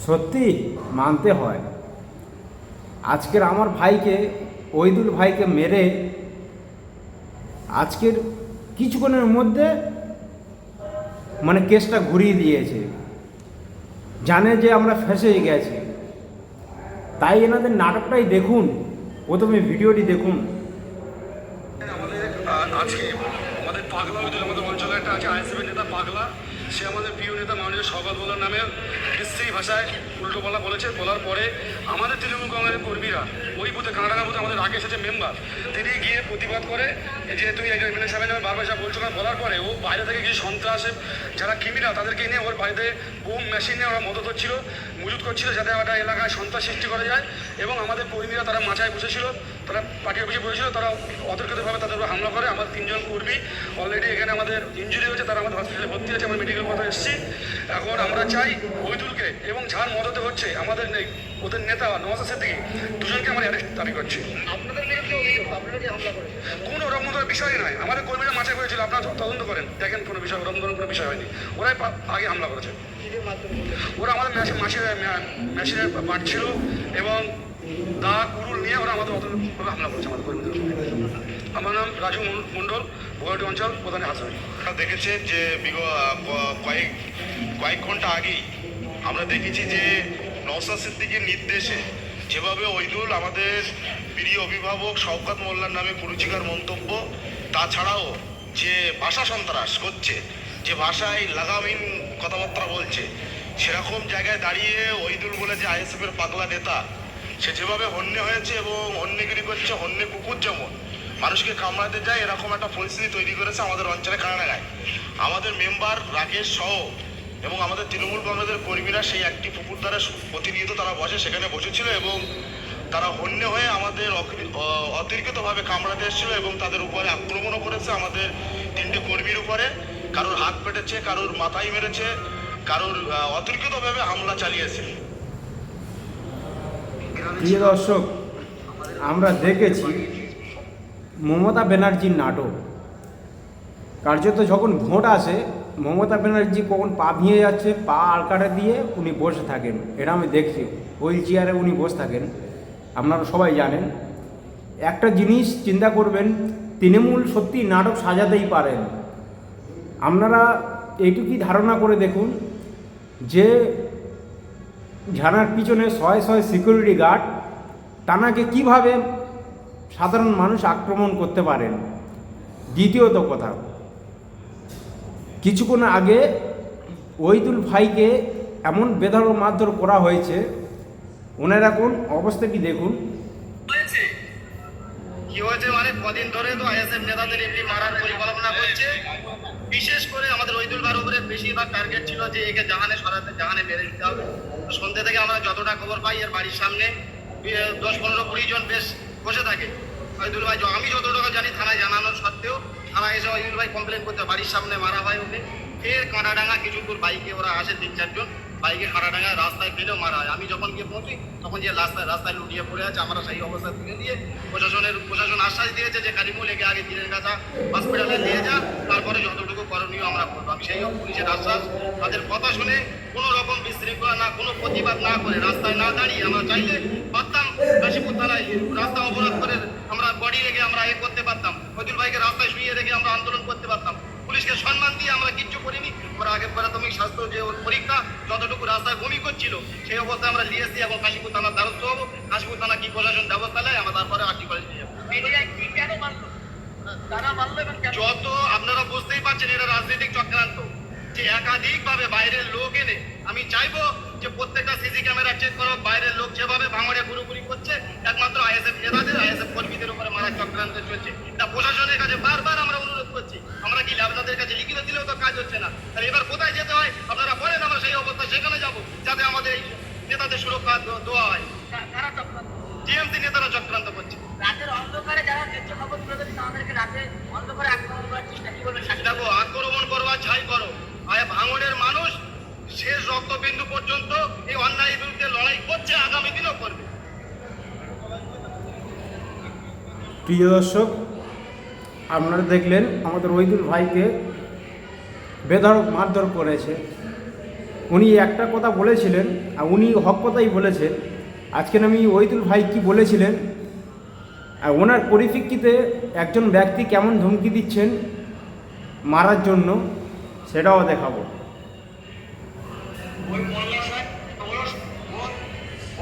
সত্যি মানতে হয়। আজকের আমার ভাইকে, ওইদুল ভাইকে মেরে আজকের কিছুক্ষণের মধ্যে কেসটা ঘুরিয়ে দিয়েছে। জানে যে আমরা ফেঁসে গেছি, তাই এনাদের নাটকটাই দেখুন, প্রথমে ভিডিওটি দেখুন। আমাদের আজকে আমাদের পাগলা হয়েছিল, আমাদের অঞ্চলে একটা আছে আইএসএফের নেতা পাগলা, সে আমাদের প্রিয় নেতা মাননীয় শওকত মোল্লার নামে বিশ্রী ভাষায় উল্টো বলা বলেছে। বলার পরে আমাদের তৃণমূল কংগ্রেসের কর্মীরা ওই বুথে কানাডাঙ্গা বুথে আমাদের রাকেশ আছে মেম্বার, তিনি গিয়ে প্রতিবাদ করে যে তুমি একজন এমএলএ সাহেবের নামে বারবার সাহেব বলছো না। বলার পরে ও বাইরে থেকে কিছু সন্ত্রাসে যারা ক্রিমিনাল তাদেরকে নিয়ে ওর বাড়িতে বোম মেশিন নিয়ে ওরা মদত হচ্ছিল, মজুত করছিল, যাতে একটা এলাকায় সন্ত্রাস সৃষ্টি করা যায়। এবং আমাদের কর্মীরা তারা মাথায় বসেছিল, তারা পার্টি অফিসে বসেছিল, তারা অতর্কিতভাবে তাদের উপর হামলা করে। আমার 3 জন কর্মী অলরেডি এখানে আমাদের ইনজুরি হয়েছে, তারা আমাদের হসপিটালে ভর্তি আছে, আমরা মেডিকেল কথা এসেছি। এখন আমরা চাই ওইদুলকে এবং যার মদতে হচ্ছে আমাদের ওদের নেতা নওয়াজ সিদ্দিকী, দুজনকে আমরা অ্যারেস্ট দাবি করছি। কোনো ওরকম বিষয় নয়, আমাদের কর্মীরা মাথায় হয়েছিল, আপনারা তদন্ত করেন, দেখেন কোনো বিষয় ওরকম কোনো বিষয় হয়নি। ওরাই আগে হামলা করেছে। ওরা আমাদের মেশিনে বাড়ছিল এবং দা কুরুল নিয়ে ওরা আমাদের অতভাবে হামলা করেছে আমাদের কর্মীদের। আমার নাম রাজু মণ্ডল, ভোগাটি অঞ্চল প্রধানের হাসপাতাল। দেখেছেন যে কয়েক ঘন্টা আগেই আমরা দেখেছি যে নওশাদ সিদ্দিকীর নির্দেশে যেভাবে ওইদুল আমাদের প্রিয় অভিভাবক শওকত মোল্লার নামে কুরুচিকর মন্তব্য, তাছাড়াও যে ভাষা সন্ত্রাস করছে, যে ভাষায় লাগামহীন কথাবার্তা বলছে, সেরকম জায়গায় দাঁড়িয়ে ওইদুল বলে যে আইএসএফের পাগলা নেতা, সে যেভাবে হন্যে হয়েছে এবং হন্যেগিরি করছে, হন্যে কুকুর যেমন মানুষকে কামড়াতে যায়, এরকম একটা পরিস্থিতি তৈরি করেছে আমাদের অঞ্চলে কানাডাঙ্গায়। আমাদের মেম্বার রাকেশ সহ এবং আমাদের তৃণমূল কংগ্রেসের কর্মীরা সেই একটি পুকুর দ্বারা প্রতিনিয়ত তারা বসে, সেখানে বসেছিল এবং তারা হন্যে হয়ে আমাদের অতিরিক্তভাবে কামড়াতে এসেছিল এবং তাদের উপরে আক্রমণও করেছে আমাদের 3টে কর্মীর উপরে। কারোর হাত পেটেছে, কারোর মাথায় মেরেছে, কারোর অতিরিক্তভাবে হামলা চালিয়েছে। প্রিয় দর্শক, আমরা দেখেছি মমতা ব্যানার্জির নাটক। কার্যত যখন ভোট আসে, মমতা ব্যানার্জি কখন পা ভেঙে যাচ্ছে, পা আলকাটা দিয়ে উনি বসে থাকেন, এটা আমি দেখছি। হুইল চেয়ারে উনি বসে থাকেন, আপনারা সবাই জানেন। একটা জিনিস চিন্তা করবেন, তৃণমূল সত্যি নাটক সাজাতেই পারেন। আপনারা এইটুকুই ধারণা করে দেখুন যে ঝানার পিছনে শয়ে শয়ে সিকিউরিটি গার্ড, টানাকে কিভাবে সাধারণ মানুষ আক্রমণ করতে পারেন। দ্বিতীয়ত কথা, কিছুক্ষণ আগে ওইদুল ভাইকে এমন বেধড়ক মারধর করা হয়েছে, ওনার এখন অবস্থাটি দেখুন। কি হয়েছে কদিন ধরে তো আইএসএফ নেতাদের এমনি মারার পরিকল্পনা করছে। বিশেষ করে আমাদের ওইদুল ভাইয়ের উপরে বেশিরভাগ টার্গেট ছিল যে একে জাহানে মেরে দিতে হবে। তো সন্ধ্যে থেকে আমরা যতটা খবর পাই, এর বাড়ির সামনে 10-15-20 জন বেশ বসে থাকে। ওইদুল ভাই, আমি যতটুকু জানি, থানায় জানানোর সত্ত্বেও থানায় এসে ওইদুল ভাই কমপ্লেন করতে বাড়ির সামনে মারা হয় ওকে। ফের কাঁটাডাঙ্গা কিছু দূর বাইকে ওরা আসে 3-4 জন, বাইকে কাঁটাডাঙ্গা রাস্তায় ফেলেও মারা হয়। আমি যখন গিয়ে পৌঁছি তখন যে রাস্তায় লুটিয়ে পড়ে আছে, আমরা সেই অবস্থা তুলে দিয়ে প্রশাসন আশ্বাস দিয়েছে যে কালিমুল একে আগে দিনের কাছা হসপিটালে নিয়ে যা, তারপরে যতটুকু করণীয় আমরা করবো। আমি সেই পুলিশের আশ্বাস, তাদের কথা শুনে কোনো রকম বিশৃঙ্খলা না, কোনো প্রতিবাদ না করে, রাস্তায় না দাঁড়িয়ে আমরা চাইলে পারতাম কাশীপুর থানায় রাস্তা অবরোধ করে আমরা বডি রেখে আমরা করতে পারতাম, ওইদুল ভাইকে রাস্তায় শুয়ে রেখে আমরা আন্দোলন করতে পারতাম। পুলিশকে সম্মান দিয়ে আমরা কিচ্ছু করিনি। ওরা আগে প্রাথমিক স্বাস্থ্য যে ওর পরীক্ষা, যতটুকু রাস্তায় বমি করছিল সেই অবস্থায় আমরা নিয়ে এসেছি এবং কাশীপুর থানার দ্বারস্থ হবো। কাশীপুর থানা কি প্রশাসন ব্যবস্থা নেয় আমরা তারপরে আর্টি কলেজ নিয়ে যাবো। যত আপনারা বুঝতেই পারছেন, এটা রাজনৈতিক চক্রান্ত, যে একাধিকভাবে বাইরের লোক এনে, আমি চাইবো যে প্রত্যেকটা সিসি ক্যামেরা চেক করো, বাইরের লোক যেভাবে ভাঙড়ে ঘুরুঘুরি করছে, একমাত্র আইএসএফ নেতাদের, আইএসএফ কর্মীদের উপরে মারার চক্রান্ত চলছে। তা প্রশাসনের কাছে বারবার আমরা অনুরোধ করছি, আমরা কি আপনাদের কাছে লিখিত দিলেও তো কাজ হচ্ছে না, তাহলে এবার কোথায় যেতে হয় আপনারা বলেন, আমরা সেই অবস্থা সেখানে যাবো, যাতে আমাদের এই নেতাদের সুরক্ষা দেওয়া হয়। টিএমসি নেতারা চক্রান্ত করছে। রাতের অন্ধকারে যারা ন্যায্য খবর তুলে ধরে তাদেরকে রাতে অন্ধকারে আক্রমণ করার চেষ্টা, কি বলবেন? দেখো, আক্রমণ করবা ছাই করো, ভাঙড়ের মানুষ শেষ রক্তবিন্দু পর্যন্ত এই অন্যায়ের বিরুদ্ধে লড়াই করছে, আগামী দিনও করবে। প্রিয় দর্শক, আপনারা দেখলেন আমাদের ওইদুল ভাইকে বেধড়ক মারধর করেছে। উনি একটা কথা বলেছিলেন, আর উনি হক কথাই বলেছেন। আজকে আমি ওইদুল ভাই কি বলেছিলেন আর ওনার পরিপ্রেক্ষিতে একজন ব্যক্তি কেমন ধমকি দিচ্ছেন মারার জন্য, সেটাও দেখাবো।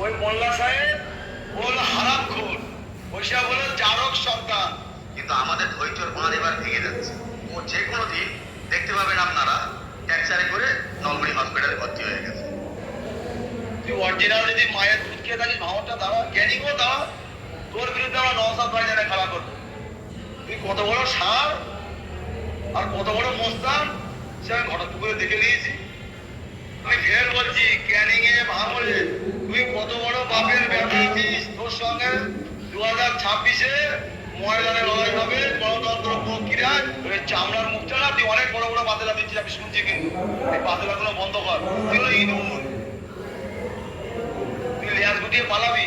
ওই মোল্লা সাহেব বল হারামখোর, ওইসব হলো জারক সন্তান। কিন্তু আমাদের ধৈর্যর বাঁধ এবার ভেঙে যাচ্ছে। ও যে কোনো দিন দেখতে পাবেন আপনারা ট্যাক্সারে করে নলবাড়ি হসপিটালে ভর্তি হয়ে গেছে। তুই অরিজিনাল যদি মায়ের দুধ খেয়ে থাকিস ভাঙনটা দাঁড়া, ক্যানিংও দাঁড়া, তোর বিরুদ্ধে আমরা নওসাদ ভাই জানে খেলা করবো। তুই কত বড় সার আর কত বড় মোস্তান সে আমি হঠাৎ করে দেখে নিয়েছি। আমি ফের বলছি, ক্যানিং এ ভাঙলে তুই কত বড় বাপের ব্যাটা আছিস। তোর সঙ্গে 2026-এ ময়দানে লড়াই হবে, গণতন্ত্র প্রক্রিয়ায় চামড়ার মুখটা না, তুই অনেক বড় বড় বাতেলা দিচ্ছিস, আমি শুনছি। কিন্তু এই বাতেলাগুলো বন্ধ কর। তুই হলো ইঁদুর, তুই লেয়ার গুটিয়ে পালাবি।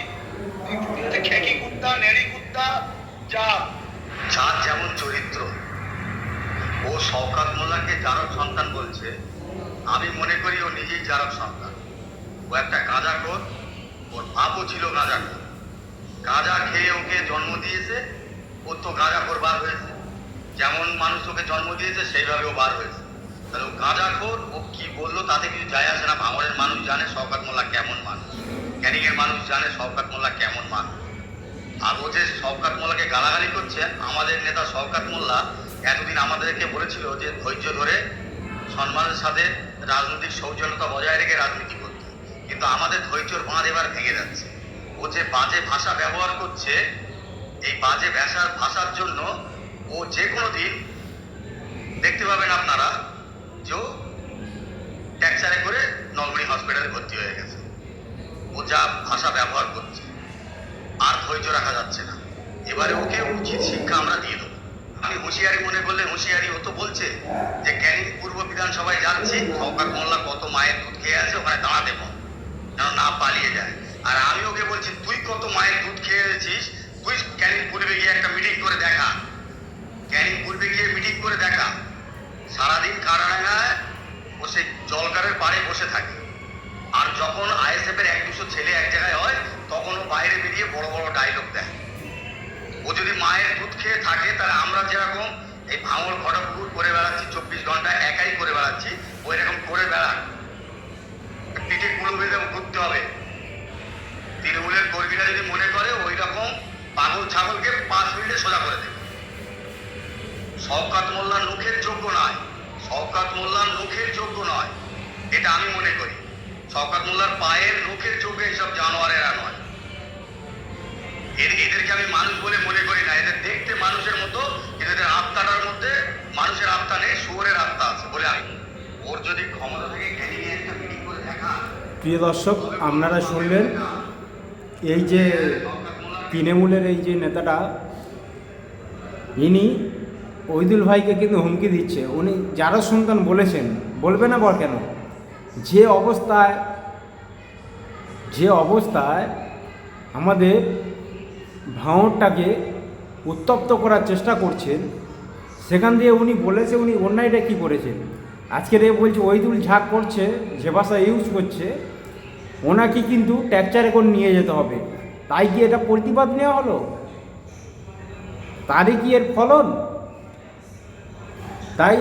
তুই খেকি কুত্তা, নেড়ি কুত্তা, চাপ চাঁদ যেমন চরিত্র। ও শওকত মোল্লাকে জারক সন্তান বলছে, আমি মনে করি ও নিজেই জারক সন্তান। ও একটা গাঁজাখোর, ওর বাপও ছিল গাঁজাখোর। গাঁজা খেয়ে ওকে জন্ম দিয়েছে, ও তো গাঁজাখোর বার হয়েছে। যেমন মানুষ ওকে জন্ম দিয়েছে সেইভাবে ও বার হয়েছে। তাহলে ও গাঁজাখোর, ও কি বললো তাতে কিছু যায় আসে না। ভাঙড়ের মানুষ জানে শওকত মোল্লা কেমন মানুষ, ক্যানিং এর মানুষ জানে শওকত মোল্লা কেমন মানুষ। আর ও যে শওকত মোল্লাকে গালাগালি করছে, আমাদের নেতা শওকত মোল্লা এতদিন আমাদেরকে বলেছিল যে ধৈর্য ধরে সম্মানের সাথে রাজনৈতিক সৌজন্যতা বজায় রেখে রাজনীতি করতে। কিন্তু আমাদের ধৈর্যর বাঁধ এবার ভেঙে যাচ্ছে। ও যে বাজে ভাষা ব্যবহার করছে, এই বাজে ভাষার জন্য ও যে কোনো দিন দেখতে পাবেন আপনারা যে ট্যাক্সারে করে নলবাড়ি হসপিটালে ভর্তি হয়ে গেছে। ও যা ভাষা ব্যবহার করছে আর ধৈর্য রাখা যাচ্ছে না। এবারে ওকে উচিত শিক্ষা আমরা দিয়ে দেবো। আমি হুঁশিয়ারি মনে করলে হুঁশিয়ারি, ও তো বলছে যে ক্যানিং পূর্ব বিধানসভায় যাচ্ছি, শওকত মোল্লা কত মায়ের দুধ খেয়ে আছে, ওখানে দাঁড়াতে পার যেন না পালিয়ে যায়। আর আমি ওকে বলছি, তুই কত মায়ের দুধ খেয়ে এসেছিস, তুই ক্যানিং পূর্বে গিয়ে একটা মিটিং করে দেখা। ক্যানিং পূর্বে গিয়ে মিটিং করে দেখা। সারাদিন কারাডাঙ্গায় বসে জলকারের পাড়ে বসে থাকে। আর যখন আইএসএফ এর 1-200 ছেলে এক জায়গায় হয়, তখন ও বাইরে বেরিয়ে বড় বড় ডায়লগ দেয়। ও যদি মায়ের দুধ খেয়ে থাকে, তাহলে আমরা যেরকম এই ভাঙড় ঘটপুকুর করে বেড়াচ্ছি 24 ঘন্টা একাই করে বেড়াচ্ছি, ওই রকম করে বেড়ান। পিঠে কুলো বেঁধে ঘুরতে হবে। তৃণমূলের কর্মীরা যদি মনে করে ওই রকম পাগল ছাগলকে 5 মিনিটে সোজা করে দেবে। শওকত মোল্লার মুখের যোগ্য নয়, শওকত মোল্লার মুখের যোগ্য নয়, এটা আমি মনে করি। শওকত মোল্লার পায়ের মুখের যোগ্য এইসব জানোয়ারেরা নয়। এদেরকে আমি মানুষ বলে মনে করি না। এদের দেখতে মানুষের মতো, কিন্তু এদের আত্মাটার মধ্যে মানুষের আত্মা নেই, শুয়োরের আত্মা আছে বলে আমি। ওর যদি ক্ষমতা থাকে ক্যানিং এ একটা মিটিং করে দেখা। প্রিয় দর্শক, আপনারা শুনলেন এই যে তৃণমূলের এই যে নেতাটা, ইনি ওইদুল ভাইকে কিন্তু হুমকি দিচ্ছে। উনি যারা সন্তান বলেছেন, বলবে না বল কেন? যে অবস্থায় আমাদের ভাঙড়টাকে উত্তপ্ত করার চেষ্টা করছেন, সেখান দিয়ে উনি বলেছে উনি অন্যায়টা কী করেছেন। আজকের এ বলছে ওইদুল ঝাঁক করছে, যে ভাষা ইউজ করছে, ওনাকে কিন্তু ট্যাকচারে করে নিয়ে যেতে হবে। তাই কি এটা প্রতিবাদ নেওয়া হলো? তারই কি এর ফলন? তাই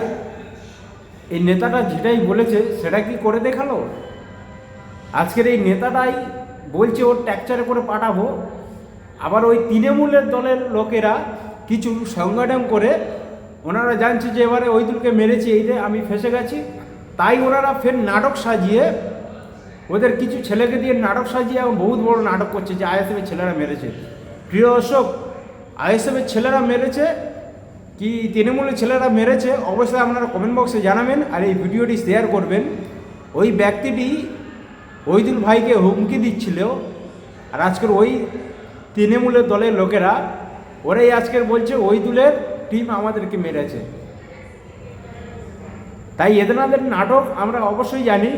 এই নেতাটা যেটাই বলেছে সেটা কি করে দেখালো? আজকের এই নেতাটাই বলছে ওর ট্যাকচারে করে পাঠাবো, আবার ওই তৃণমূলের দলের লোকেরা কিছু সংগঠন করে ওনারা জানছে যে এবারে ওইদুলকে মেরেছি, এইটা আমি ফেসে গেছি, তাই ওনারা ফের নাটক সাজিয়ে, ওদের কিছু ছেলেকে দিয়ে নাটক সাজিয়ে এবং বহুত বড় নাটক করছে যে আইএসএফের ছেলেরা মেরেছে। প্রিয় দর্শক, আইএসএফের ছেলেরা মেরেছে কি তৃণমূলের ছেলেরা মেরেছে, অবশ্যই আপনারা কমেন্ট বক্সে জানাবেন আর এই ভিডিওটি শেয়ার করবেন। ওই ব্যক্তিটি ওইদুল ভাইকে হুমকি দিচ্ছিল, আর আজকের ওই তৃণমূলের দলের লোকেরা ওরাই আজকের বলছে ওইদুলের টিম আমাদেরকে মেরেছে। তাই এদের নাটক আমরা অবশ্যই জানি।